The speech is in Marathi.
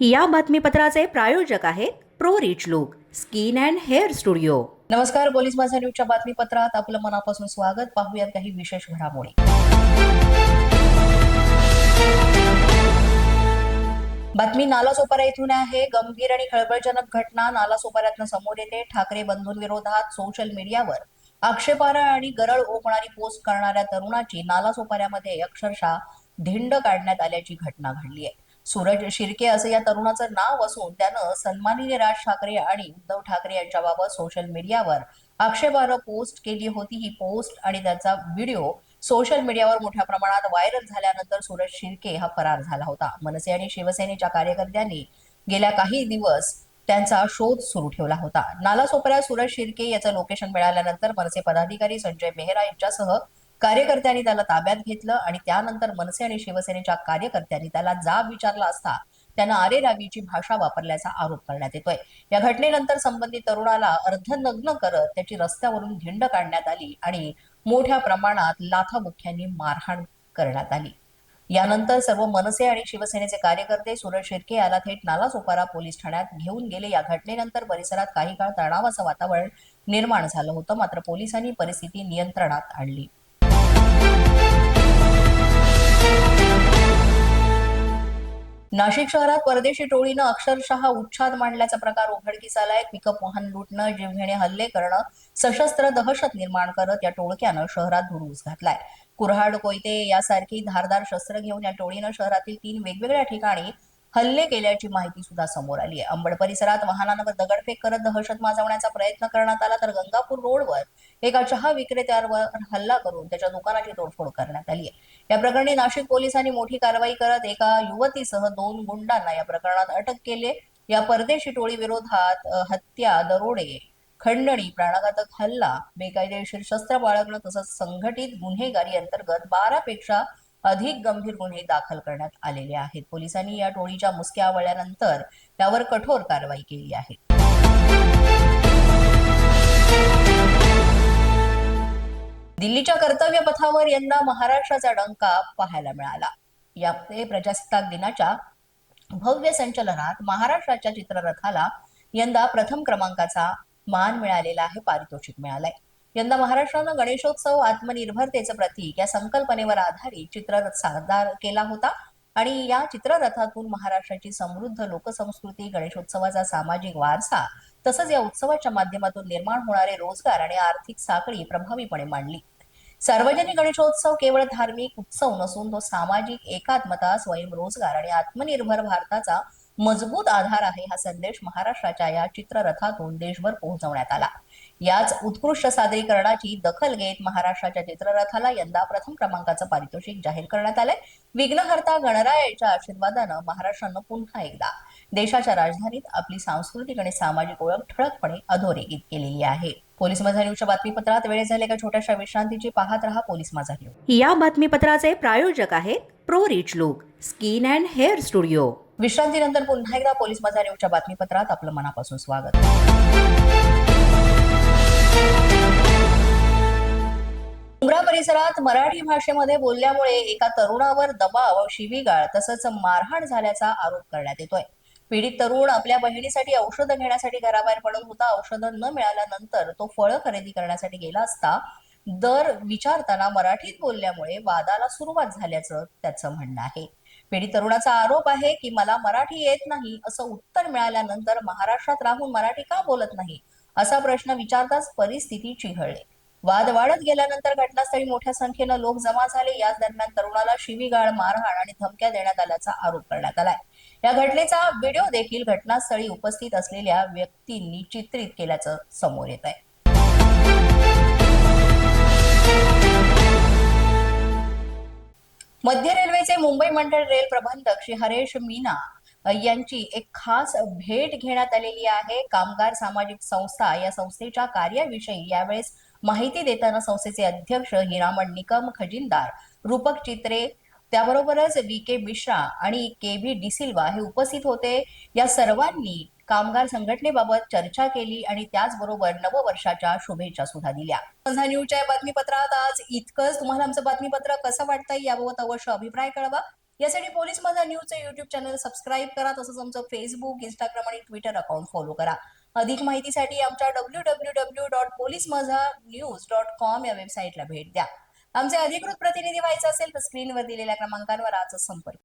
या बातमीपत्राचे प्रायोजक आहेत pro rich look skin and hair studio. नमस्कार, पोलीस माझा न्यूजच्या बातमीपत्रात आपलं मनापासून स्वागत। पाहूयात काही विशेष घडामोडी। बातमी नालासोपारा येथून आहे। गंभीर आणि खळबळजनक घटना नालासोपाऱ्यातून समोर येते। ठाकरे बंधूंविरोधात सोशल मीडियावर आक्षेपार्ह आणि गरळ ओकणारी पोस्ट करणाऱ्या तरुणाची नालासोपाऱ्यामध्ये अक्षरशः धिंड काढण्यात आल्याची घटना घडली आहे। सूरज शिर्के असं या तरुणाचं नाव असून त्यानं सन्माननीय राज ठाकरे आणि उद्धव ठाकरे यांच्याबाबत सोशल मीडियावर आक्षेपार्ह पोस्ट केली होती। ही पोस्ट आणि त्याचा व्हिडिओ सोशल मीडियावर मोठ्या प्रमाणात व्हायरल झाल्यानंतर सूरज शिर्के हा फरार झाला होता। मनसे आणि शिवसेनेच्या कार्यकर्त्यांनी गेल्या काही दिवस त्यांचा शोध सुरू ठेवला होता। नालासोपाऱ्यात सूरज शिर्के याचं लोकेशन मिळाल्यानंतर मनसे पदाधिकारी संजय मेहरा यांच्यासह कार्यकर्त्यांनी त्याला ताब्यात घेतलं आणि त्यानंतर मनसे आणि शिवसेनेच्या कार्यकर्त्यांनी त्याला जाब विचारला असता त्यानं आरेरावीची भाषा वापरल्याचा आरोप करण्यात येतोय। या घटनेनंतर संबंधित तरुणाला अर्धनग्न करत त्याची रस्त्यावरून धिंड काढण्यात आली आणि मोठ्या प्रमाणात लाथाबुक्क्यांनी मारहाण करण्यात आली। यानंतर सर्व मनसे आणि शिवसेनेचे कार्यकर्ते सूरज शिर्के याला थेट नालासोपारा पोलीस ठाण्यात घेऊन गेले। या घटनेनंतर परिसरात काही काळ तणावाचं वातावरण निर्माण झालं होतं, मात्र पोलिसांनी परिस्थिती नियंत्रणात आणली। नाशिक शहरात परदेशी टोळीनं अक्षरशः उच्छाद मांडल्याचा प्रकार उघडकीस आलाय। पिकअप वाहन लुटणं, जीवघेणे हल्ले करणं, सशस्त्र दहशत निर्माण करत या टोळक्यानं शहरात धुडूस घातलाय। कुऱ्हाड, कोयते यासारखी धारदार शस्त्र घेऊन या टोळीनं शहरातील 3 वेगवेगळ्या ठिकाणी हल्ले केल्याची माहिती सुद्धा समोर आली आहे। अंबड परिसरात वाहनांवर दगडफेक करत दहशत माजवण्याचा प्रयत्न करण्यात आला, तर गंगापूर रोडवर एका चहा विक्रेत्यावर हल्ला करून त्याच्या दुकानाची तोडफोड करण्यात आली आहे। या प्रकरणी नाशिक पोलिसांनी मोठी कारवाई करत एका युवतीसह 2 गुंडांना या प्रकरणात अटक केली। या परदेशी टोळी विरोधात हत्या, दरोडे, खंडणी, प्राणघातक हल्ला, बेकायदेशीर शस्त्र बाळगणं तसंच संघटित गुन्हेगारी अंतर्गत 12 पेक्षा अधिक गंभीर गुन्हे दाखल करण्यात आलेले आहेत। पोलिसांनी या टोळीच्या मुसक्या आवळल्यानंतर त्यावर कठोर कारवाई केली आहे। दिल्लीच्या कर्तव्य पथावर यंदा महाराष्ट्राचा डंका पाहायला मिळाला। या प्रजासत्ताक दिनाच्या भव्य संचलनात महाराष्ट्राच्या चित्ररथाला यंदा प्रथम क्रमांकाचा मान मिळालेला आहे, पारितोषिक मिळालंय। यंदा महाराष्ट्रानं गणेशोत्सव आत्मनिर्भरतेचं प्रतीक या संकल्पनेवर आधारित चित्ररथ सादर केला होता आणि या चित्ररथातून महाराष्ट्राची समृद्ध लोकसंस्कृती, गणेशोत्सवाचा सामाजिक वारसा तसंच या उत्सवाच्या माध्यमातून निर्माण होणारे रोजगार आणि आर्थिक साखळी प्रभावीपणे मांडली। सार्वजनिक गणेशोत्सव केवळ धार्मिक उत्सव नसून तो सामाजिक एकात्मता, स्वयंरोजगार आणि आत्मनिर्भर भारताचा मजबूत आधार आहे, हा संदेश महाराष्ट्राच्या या चित्ररथातून देशभर पोहोचवण्यात आला। याच उत्कृष्ट सादरीकरणाची दखल घेत महाराष्ट्राच्या चित्ररथाला यंदा प्रथम क्रमांकाचं पारितोषिक जाहीर करण्यात आलंय। विघ्नहर्ता गणरायाच्या आशीर्वादानं महाराष्ट्रानं पुन्हा एकदा देशाच्या राजधानीत आपली सांस्कृतिक आणि सामाजिक ओळख ठळकपणे अधोरेखित केलेली आहे। पोलीस माझा न्यूजच्या बातमीपत्रात वेळ झाले का छोट्याशा विश्रांतीची। पाहत रहा पोलीस माझा न्यूज। या बातमीपत्राचे प्रायोजक आहेत pro rich look skin and hair studio. विश्रांतीनंतर पुन्हा एकदा पोलीस माझा न्यूजच्या बातमीपत्रात आपलं मनापासून स्वागत। डोंगरा परिसरात मराठी भाषेमध्ये बोलल्यामुळे एका तरुणावर दबाव, शिवीगाळ तसंच मारहाण झाल्याचा आरोप करण्यात येतोय। पीडित तरुण आपल्या बहिणीसाठी औषधं घेण्यासाठी घराबाहेर पडत होता। औषधं न मिळाल्यानंतर तो फळं खरेदी करण्यासाठी गेला असता दर विचारताना मराठीत बोलल्यामुळे वादाला सुरुवात झाल्याचं त्याचं म्हणणं आहे। पीडित तरुणाचा आरोप आहे की मला मराठी येत नाही असं उत्तर मिळाल्यानंतर महाराष्ट्रात राहून मराठी का बोलत नाही असा प्रश्न विचारताच परिस्थिती चिघळली। वाद वाढत गेल्यानंतर घटनास्थळी मोठ्या संख्येनं लोक जमा झाले। याच दरम्यान तरुणाला शिवीगाळ, मारहाण आणि धमक्या देण्यात आल्याचा आरोप करण्यात आलाय। या घटनेचा व्हिडिओ देखील घटनास्थळी उपस्थित असलेल्या व्यक्तींनी चित्रित केल्याचं समोर येत आहे। मध्य रेल्वेचे मुंबई मंडळ रेल प्रबंधक श्री हरेश मीना यांची एक खास भेट घेण्यात आलेली आहे। कामगार सामाजिक संस्था या संस्थेच्या कार्याविषयी यावेळेस माहिती देताना संस्थेचे अध्यक्ष हिरामण निकम, खजिनदार रूपक चित्रे, त्याबरोबरच VK मिश्रा आणि KB डिसिल्वा हे उपस्थित होते। या सर्वांनी कामगार संघटनेबाबत चर्चा केली आणि त्याचबरोबर नववर्षाच्या शुभेच्छा सुद्धा दिल्या। माझा न्यूजच्या बातमीपत्रात आज इतकंच। तुम्हाला आमचं बातमीपत्र कसं वाटतंय याबाबत अवश्य अभिप्राय कळवा। यासाठी पोलीस माझा न्यूजचं युट्यूब चॅनल सबस्क्राईब करा. तसंच आमचं फेसबुक, इंस्टाग्राम आणि ट्विटर अकाउंट फॉलो करा. अधिक माहितीसाठी आमच्या www.policemazanews.com या वेबसाईटला भेट द्या. आमचे अधिकृत प्रतिनिधी व्हायचे असेल तर स्क्रीनवर दिलेल्या क्रमांकांवर आजच संपर्क